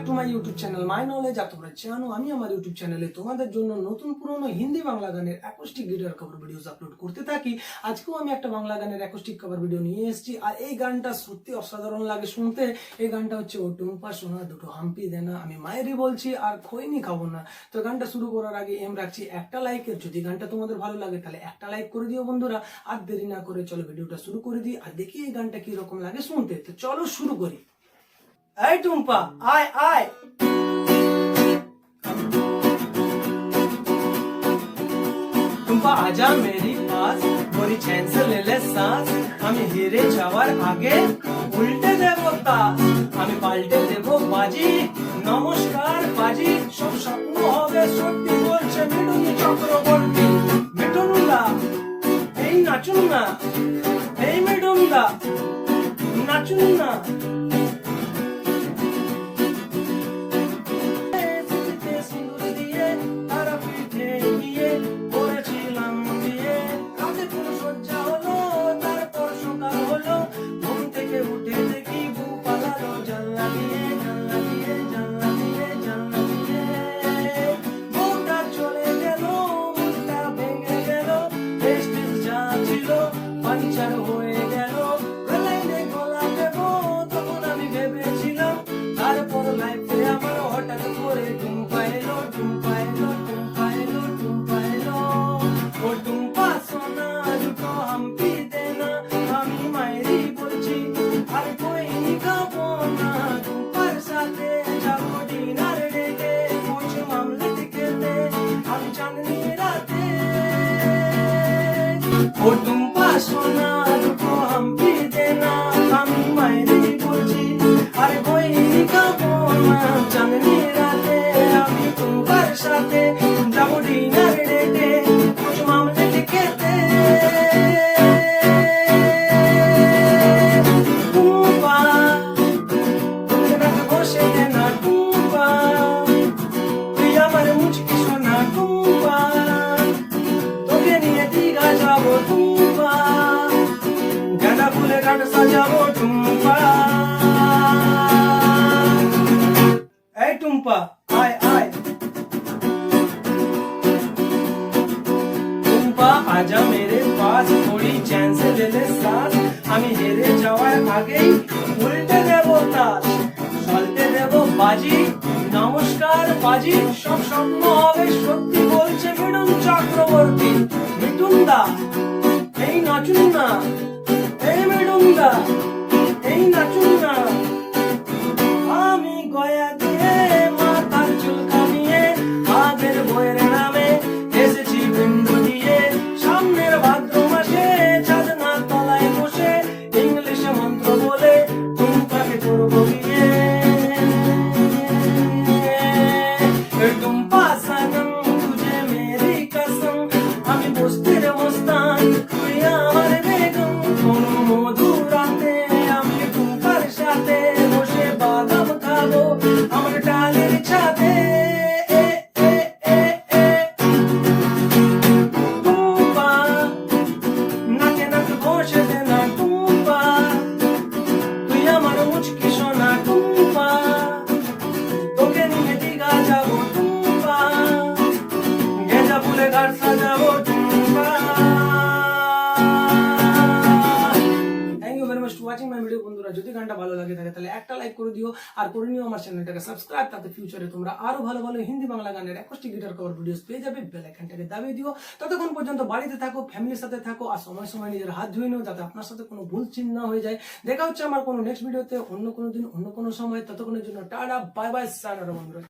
Back to my YouTube channel my knowledge. তোমরা জানো আমি আমার ইউটিউব চ্যানেলে তোমাদের জন্য নতুন পুরনো হিন্দি বাংলা গানের acoustic guitar cover videos upload করতে থাকি। আজকেও আমি একটা বাংলা গানের অ্যাকোস্টিক কভার ভিডিও নিয়ে এসেছি, আর এই গানটা সত্যি অসাধারণ লাগে শুনতে। এই গানটা হচ্ছে ও টুম্পা সোনা দুটো হাম্পি দেনা, আমি মায়েরই বলছি আর খৈনি খাবো না। তো গানটা শুরু করার আগে এম রাখছি একটা লাইকের। যদি গানটা তোমাদের ভালো লাগে তাহলে একটা লাইক করে দিও বন্ধুরা। আর দেরি না করে চলো ভিডিওটা শুরু করে দিই আর দেখি এই গানটা কি রকম লাগে শুনতে। তো চলো শুরু করি। এই টুম্পা আয় আয়, টুম্পা आजा मेरी पास, गोरी चैन से ले ले सांस। আমি হেরে যাওয়ার আগে উল্টে দেব তাস, আমি পাল্টে দেব বাজি। নমস্কার বাজি, সব স্বপ্ন হবে সত্যি বলছে মিঠুনি চক্রবর্তী। মিঠুনদা এই নাচুন না, এই মিঠুনদা নাচুন না। পাঞ্চার হয়ে গেল লাইনে গলা দেব, তখন আমি ভেবেছিলাম। তারপর লাইফে আমার হঠাৎ করে টুম্পা এলো, টুম্পা এলো, টুম্পা এলো, টুম্পা এলো। ও টুম্পা সোনা দুটো হাম্পি দেনা, আমি মায়েরই বলছি আর খৈনি খাবো না। টুম্পার সাথে যাবো ডিনার ডেটে, কুছ মামলেট খেতে আমি চাঁদনি রাতে। ও টুম্পা সোনা দুটো হাম্পি দেনা, আমি মায়েরই বলছি আর খৈনি খাবো না। চাঁদনি রাতে আমি টুম্পার সাথে যাবো ডিনার ডেটে, কুছ মামলেট খেতে। টুম্পা তুমি রাতে বসে দে না, টুম্পা তুই আমার মুচকি সোনা। টুম্পা তোকে নিয়ে দীঘা যাবো, টুম্পা গাঁদা ফুলের ঘাট সাজাবো, টুম্পা। এই টুম্পা আয় আয়, টুম্পা आजा मेरे पास, थोड़ी चैन से ले ले सांस। আমি হেরে যাওয়ার আগেই উল্টে দেব তাস, চলতে দেব বাজি। নমস্কার বাজি, সব স্বপ্ন হবে সত্যি বলছে মিঠুন চক্রবর্তী। মিঠুনদা এই নাচুন না, এই মিঠুনদা এই নাচুন না। আমি গয়া দিয়ে মাথার চুল কামিয়ে আগের বইয়ের নামে এসেছি বিন্দু দিয়ে। সামনের ভাদ্র মাসে চাঁদনা তলায় বসে ইংলিশে মন্ত্র বলে টুম্পাকে করবো বিয়ে। টুম্পা সনম তুঝে মেরি কসম, আমি বস্তির মস্তান তুই আমার বেগম। কোন মধুর রাতে আমি টুম্পার সাথে বসে বাদাম খাবো আমার ডালের ছাদে। টুম্পা নাকে নাকে বসে দে না, টুম্পা তুই আমার মুচকি সোনা। টুম্পা তোকে নিয়ে দীঘা যাবো, টুম্পা গেঁদা ফুলে ঘাট সাজাবো, Tumpa. Thank you very much to watching my video বন্ধুরা। যদি গানটা ভালো লাগে থাকে তাহলে একটা লাইক করে দিও আর করে নিও আমার চ্যানেলটাকে সাবস্ক্রাইব, তাতে ফিউচারে তোমরা আরো ভালো ভালো হিন্দি বাংলা গানের অ্যাকোস্টিক গিটার কভার ভিডিওস পেয়ে যাবে। বেল আইকনটাকে দাবিয়ে দিও। ততক্ষণ পর্যন্ত বাড়িতে থাকো, ফ্যামিলির সাথে থাকো আর সময় সময় নিজের হাত ধুয়ে নিও, যাতে আপনার সাথে কোনো ভুল চিহ্ন না হয়ে যায়। দেখা হচ্ছে আমার কোনো নেক্সট ভিডিওতে অন্য কোনো দিন অন্য কোনো সময়। ততক্ষণের জন্য টাটা বাই বাই, সায়নারা বন্ধুরা।